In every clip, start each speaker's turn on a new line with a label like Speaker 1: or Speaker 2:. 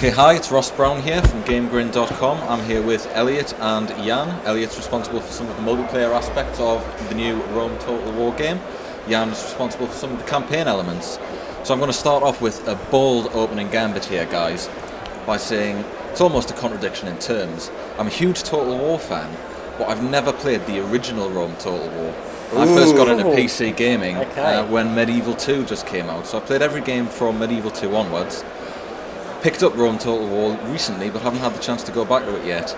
Speaker 1: Okay, hi, it's Ross Brown here from GameGrin.com. I'm here with Elliot and Jan. Elliot's responsible for some of the multiplayer aspects of the new Rome Total War game. Jan is responsible for some of the campaign elements. So I'm going to start off with a bold opening gambit here, guys, by saying it's almost a contradiction in terms. I'm a huge Total War fan, but I've never played the original Rome Total War. I first got into PC gaming when Medieval 2 just came out, so I played every game from Medieval 2 onwards. Picked up Rome Total War recently, but haven't had the chance to go back to it yet.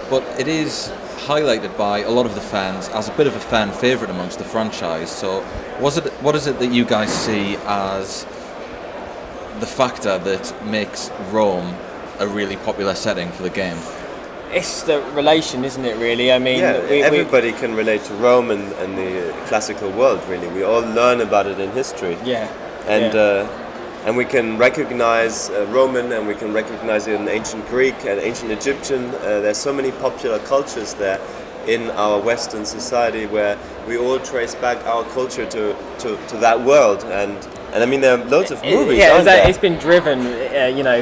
Speaker 1: But it is highlighted by a lot of the fans as a bit of a fan favourite amongst the franchise. So what is it that you guys see as the factor that makes Rome a really popular setting for the game?
Speaker 2: It's the relation, isn't it, really? I mean,
Speaker 3: everybody can relate to Rome and the classical world, really. We all learn about it in history.
Speaker 2: Yeah.
Speaker 3: And we can recognize Roman, and we can recognize it in ancient Greek and ancient Egyptian. There's so many popular cultures there in our Western society where we all trace back our culture to that world. And I mean, there are loads of movies.
Speaker 2: It's been driven,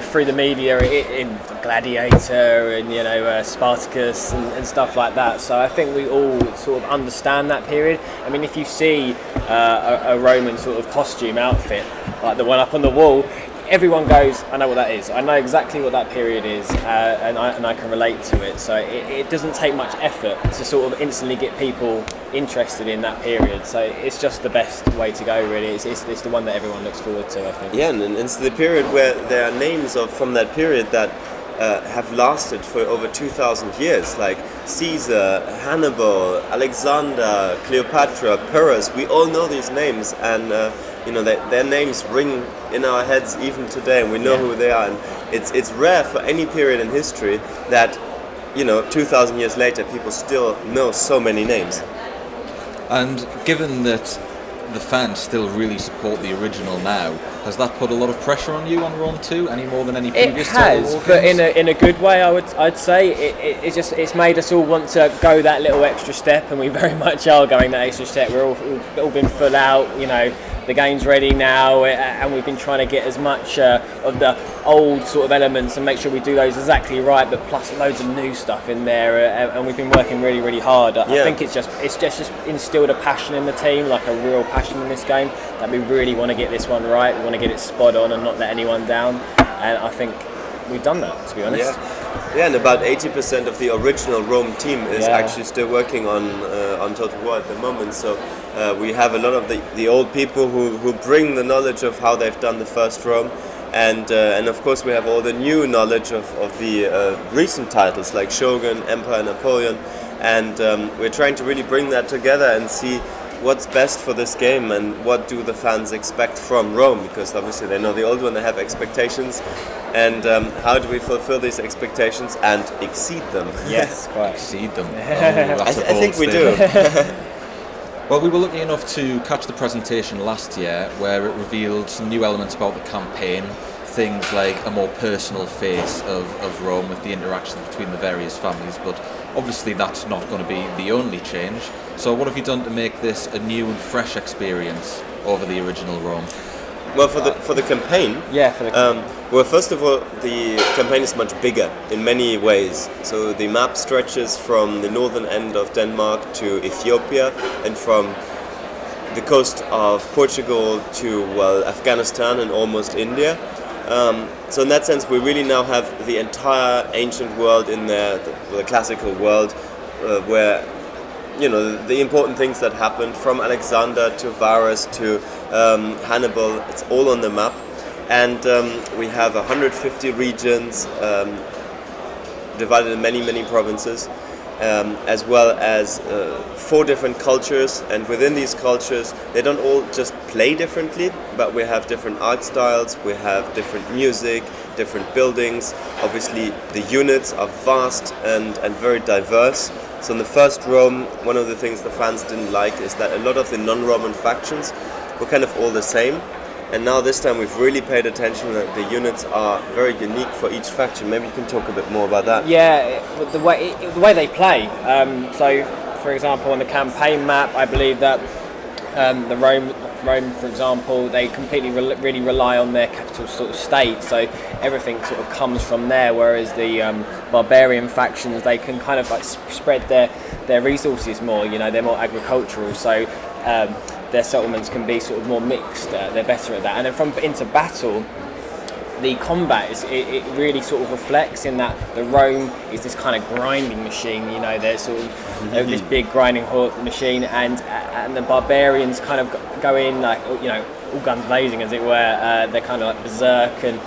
Speaker 2: through the media in Gladiator and Spartacus and stuff like that. So I think we all sort of understand that period. I mean, if you see a Roman sort of costume outfit like the one up on the wall, everyone goes, I know what that is. I know exactly what that period is, and I can relate to it. So it doesn't take much effort to sort of instantly get people interested in that period. So it's just the best way to go, really. It's the one that everyone looks forward to, I think.
Speaker 3: Yeah, and it's the period where there are names from that period that have lasted for over 2,000 years, like Caesar, Hannibal, Alexander, Cleopatra, Pyrrhus. We all know these names, and their names ring in our heads even today, and we know who they are. And it's rare for any period in history that 2,000 years later people still know so many names.
Speaker 1: And given that the fans still really support the original now, has that put a lot of pressure on you on Rome 2 any more than any previous Total War games?
Speaker 2: It has, but in a good way. I'd say it's made us all want to go that little extra step, and we very much are going that extra step. We're all been full out, the game's ready now, and we've been trying to get as much of the old sort of elements and make sure we do those exactly right, but plus loads of new stuff in there, and we've been working really, really hard. I think it's just instilled a passion in the team, like a real passion in this game, that we really want to get this one right. We want to get it spot on and not let anyone down, and I think we've done that, to be honest.
Speaker 3: Yeah, and about 80% of the original Rome team is actually still working on Total War at the moment. So we have a lot of the old people who bring the knowledge of how they've done the first Rome, and of course we have all the new knowledge of the recent titles like Shogun, Empire, Napoleon, and we're trying to really bring that together and see what's best for this game and what do the fans expect from Rome, because obviously they know the old one, they have expectations, and how do we fulfill these expectations and exceed them?
Speaker 2: Yes, quite.
Speaker 1: Exceed them.
Speaker 3: I think we do.
Speaker 1: Well, we were lucky enough to catch the presentation last year where it revealed some new elements about the campaign, things like a more personal face of Rome with the interactions between the various families, but obviously that's not going to be the only change. So what have you done to make this a new and fresh experience over the original Rome?
Speaker 3: Well, for the campaign, well, first of all, the campaign is much bigger in many ways. So the map stretches from the northern end of Denmark to Ethiopia, and from the coast of Portugal to Afghanistan and almost India. So in that sense, we really now have the entire ancient world in there, the classical world, where the important things that happened from Alexander to Varus to Hannibal, it's all on the map. And we have 150 regions divided in many provinces, as well as 4 different cultures, and within these cultures they don't all just play differently, but we have different art styles, we have different music, different buildings. Obviously the units are vast and very diverse. So in the first Rome, one of the things the fans didn't like is that a lot of the non-Roman factions were kind of all the same. And now this time we've really paid attention that the units are very unique for each faction. Maybe you can talk a bit more about that.
Speaker 2: Yeah, the way they play. So, for example, on the campaign map, I believe that the Rome, for example, they completely really rely on their capital sort of state, so everything sort of comes from there, whereas the barbarian factions, they can kind of like spread their resources more, they're more agricultural, so their settlements can be sort of more mixed, they're better at that. And then into battle, the combat it really sort of reflects in that the Rome is this kind of grinding machine, they're sort of this big grinding machine, and the barbarians kind of go in like, all guns blazing, as it were. They're kind of like berserk and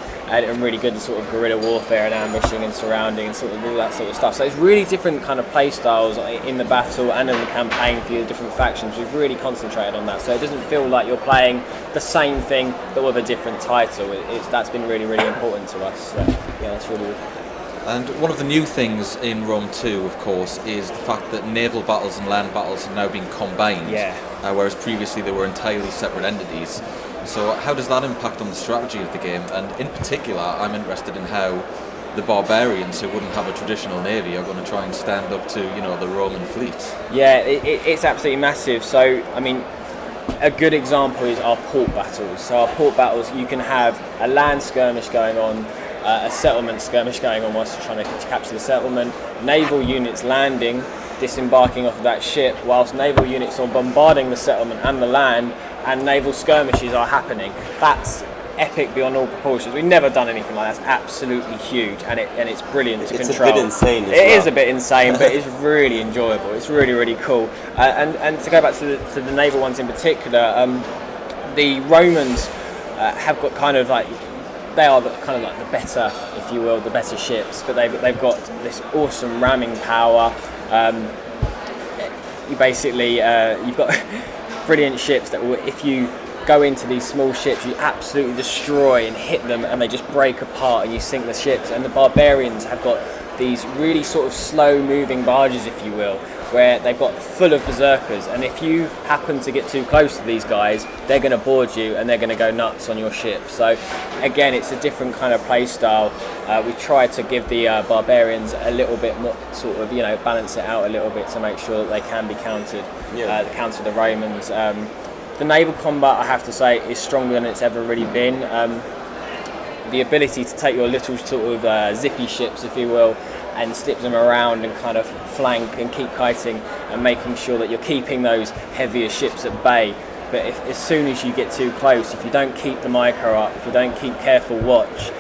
Speaker 2: really good at sort of guerrilla warfare and ambushing and surrounding and sort of all that sort of stuff. So it's really different kind of play styles in the battle and in the campaign for your different factions. We've really concentrated on that, so it doesn't feel like you're playing the same thing but with a different title. That's been really, really important to us. So, yeah, that's really good.
Speaker 1: And one of the new things in Rome 2, of course, is the fact that naval battles and land battles have now been combined, whereas previously they were entirely separate entities. So how does that impact on the strategy of the game? And in particular, I'm interested in how the barbarians who wouldn't have a traditional navy are going to try and stand up to, the Roman fleet. Yeah,
Speaker 2: it's absolutely massive. So, I mean, a good example is our port battles. So our port battles, you can have a land skirmish going on, a settlement skirmish going on whilst you're trying to capture the settlement, naval units landing, disembarking off of that ship, whilst naval units are bombarding the settlement and the land, and naval skirmishes are happening. That's epic beyond all proportions. We've never done anything like that. It's absolutely huge, and it's brilliant to control.
Speaker 3: It's a bit insane as well.
Speaker 2: It is a bit insane, but it's really enjoyable. It's really, really cool. And to go back to the naval ones in particular, the Romans have got kind of like, they are kind of like the better, if you will, the better ships, but they've got this awesome ramming power. You've got brilliant ships that will, if you go into these small ships, you absolutely destroy and hit them, and they just break apart and you sink the ships. And the barbarians have got these really sort of slow moving barges, if you will, where they've got full of berserkers, and if you happen to get too close to these guys, they're going to board you and they're going to go nuts on your ship. So again, it's a different kind of play style. We try to give the barbarians a little bit more sort of, balance it out a little bit to make sure that they can be countered, counter the Romans. The naval combat, I have to say, is stronger than it's ever really been. The ability to take your little sort of zippy ships, if you will, and stick them around and kind of flank and keep kiting and making sure that you're keeping those heavier ships at bay. But as soon as you get too close, if you don't keep the micro up, if you don't keep careful watch,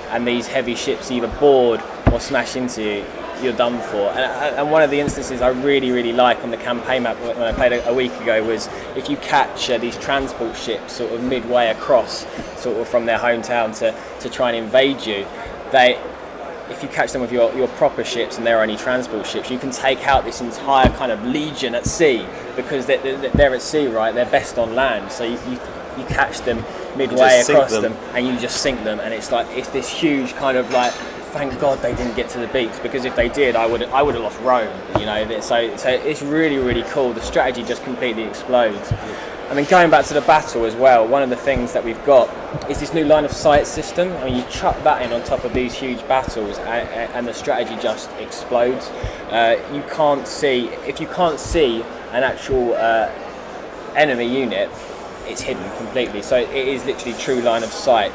Speaker 2: and these heavy ships either board or smash into you, you're done for. And one of the instances I really, really like on the campaign map when I played a week ago was if you catch these transport ships sort of midway across, sort of from their hometown to try and invade you, if you catch them with your proper ships and they're only transport ships, you can take out this entire kind of legion at sea, because they're at sea, right? They're best on land. So you catch them midway across them and you just sink them, and it's this huge kind of like, thank God they didn't get to the beach, because if they did, I would have lost Rome. So it's really, really cool. The strategy just completely explodes. I mean, going back to the battle as well, one of the things that we've got is this new line of sight system. I mean, you chuck that in on top of these huge battles, and the strategy just explodes. If you can't see an actual enemy unit, it's hidden completely. So it is literally true line of sight.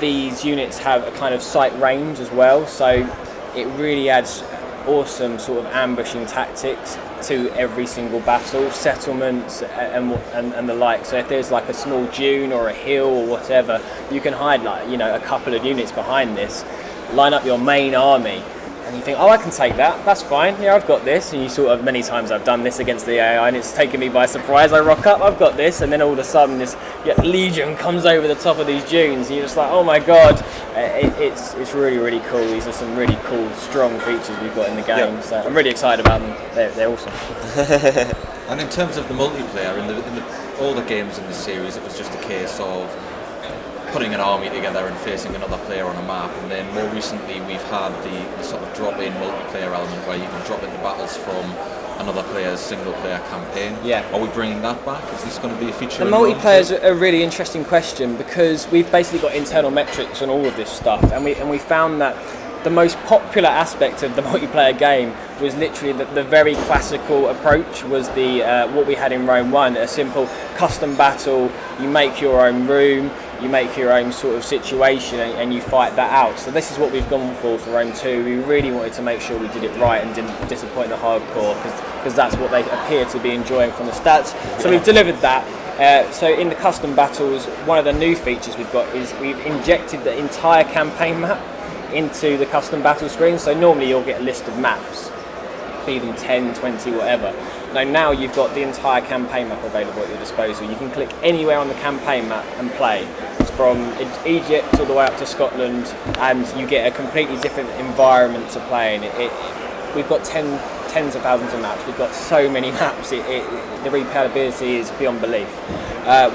Speaker 2: These units have a kind of sight range as well, so it really adds awesome sort of ambushing tactics to every single battle, settlements and the like. So if there's like a small dune or a hill or whatever, you can hide a couple of units behind this, line up your main army, and you think, oh, I can take that, that's fine, I've got this. And you sort of, many times I've done this against the AI and it's taken me by surprise. I rock up, I've got this, and then all of a sudden this legion comes over the top of these dunes and you're just like, oh my God. It's really, really cool. These are some really cool, strong features we've got in the game. So I'm really excited about them. They're awesome.
Speaker 1: And in terms of the multiplayer, in the older games in the series, it was just a case of putting an army together and facing another player on a map, and then more recently we've had the sort of drop-in multiplayer element where you can drop into battles from another player's single-player campaign. Are we bringing that back? Is this going to be a feature?
Speaker 2: The multiplayer is a really interesting question, because we've basically got internal metrics on all of this stuff, and we found that the most popular aspect of the multiplayer game was literally the very classical approach was the what we had in Rome 1, a simple custom battle. You make your own room, you make your own sort of situation, and you fight that out. So this is what we've gone for Rome 2. We really wanted to make sure we did it right and didn't disappoint the hardcore, because that's what they appear to be enjoying from the stats. So we've delivered that. So in the custom battles, one of the new features we've got is we've injected the entire campaign map into the custom battle screen. So normally you'll get a list of maps, be them 10, 20, whatever. Now you've got the entire campaign map available at your disposal. You can click anywhere on the campaign map and play. It's from Egypt all the way up to Scotland, and you get a completely different environment to play in. We've got tens of thousands of maps. We've got so many maps. The replayability is beyond belief,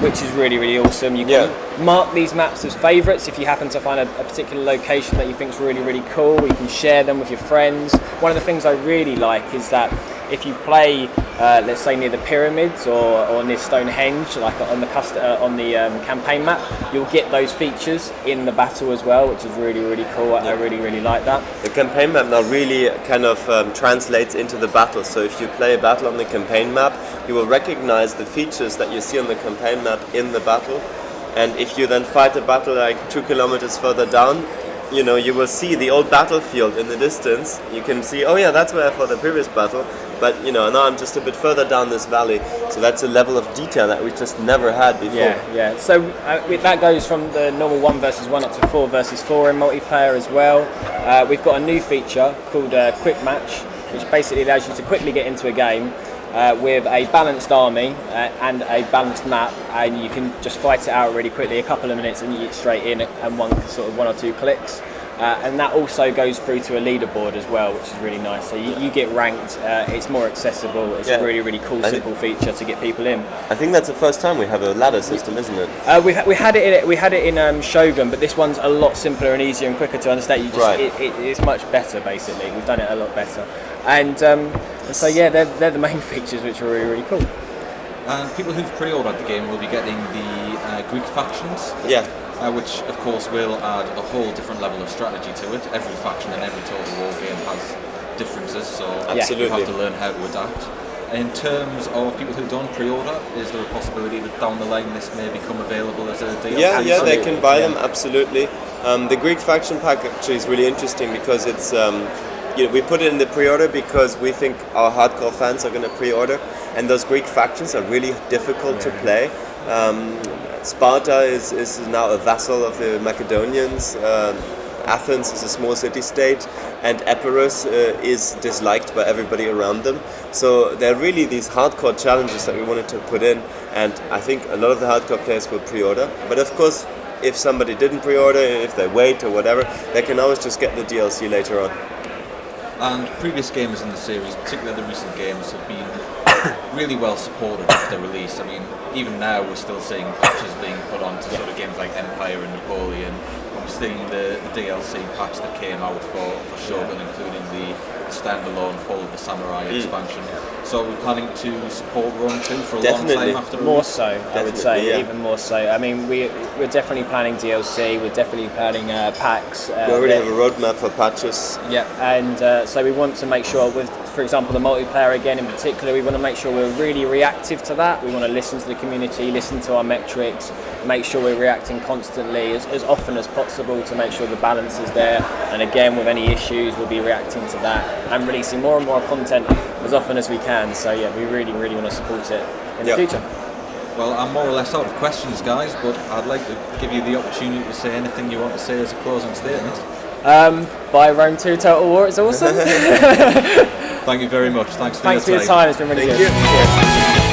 Speaker 2: which is really, really awesome. You can mark these maps as favourites if you happen to find a particular location that you think is really, really cool. You can share them with your friends. One of the things I really like is that if you play, let's say near the pyramids or near Stonehenge, like on the campaign map, you'll get those features in the battle as well, which is really, really cool. I really, really like that.
Speaker 3: The campaign map now really kind of translates into the battle. So if you play a battle on the campaign map, you will recognize the features that you see on the campaign map in the battle. And if you then fight a battle like 2 kilometers further down, you will see the old battlefield in the distance. You can see, oh yeah, that's where I fought the previous battle. But now I'm just a bit further down this valley. So that's a level of detail that we just never had before.
Speaker 2: Yeah. So that goes from the normal 1 versus 1 up to 4 versus 4 in multiplayer as well. We've got a new feature called Quick Match, which basically allows you to quickly get into a game with a balanced army and a balanced map, and you can just fight it out really quickly, a couple of minutes, and you get straight in and one or two clicks. And that also goes through to a leaderboard as well, which is really nice. So you get ranked, it's more accessible, it's a really, really cool, simple feature to get people in.
Speaker 3: I think that's the first time we have a ladder system, isn't it?
Speaker 2: We had it in Shogun, but this one's a lot simpler and easier and quicker to understand. It's much better, basically. We've done it a lot better. And so they're the main features, which are really, really cool.
Speaker 1: And people who've pre-ordered the game will be getting the Greek factions. Which of course will add a whole different level of strategy to it. Every faction and every Total War game has differences, so you have to learn how to adapt. In terms of people who don't pre-order, is there a possibility that down the line this may become available as a DLC?
Speaker 3: Yeah, they can buy them, absolutely. The Greek faction pack actually is really interesting because it's we put it in the pre-order because we think our hardcore fans are going to pre-order, and those Greek factions are really difficult to play. Sparta is now a vassal of the Macedonians. Athens is a small city-state, and Epirus is disliked by everybody around them. So there are really these hardcore challenges that we wanted to put in, and I think a lot of the hardcore players will pre-order. But of course, if somebody didn't pre-order, if they wait or whatever, they can always just get the DLC later on.
Speaker 1: And previous games in the series, particularly the recent games, have been really well supported after release. I mean, even now we're still seeing patches being put on to sort of games like Empire and Napoleon. We're seeing the DLC patch that came out for Shogun, including the standalone full of the Samurai expansion. So we're planning to support Rome 2 for a long time after release?
Speaker 2: More so, I would say, even more so. I mean, we're definitely planning DLC, we're definitely planning packs.
Speaker 3: We already have a roadmap for patches.
Speaker 2: Yeah, and so we want to make sure with, for example, the multiplayer again in particular, we want to make sure we're really reactive to that. We want to listen to the community, listen to our metrics, make sure we're reacting constantly as often as possible to make sure the balance is there. And again, with any issues, we'll be reacting to that and releasing more and more content as often as we can. So yeah, we really, really want to support it in the future.
Speaker 1: Well, I'm more or less out of questions, guys, but I'd like to give you the opportunity to say anything you want to say as a closing statement.
Speaker 2: Buy Rome 2 Total War, it's awesome.
Speaker 1: Thank you very much. Thanks for your time.
Speaker 2: It's been really good.
Speaker 3: Thank you.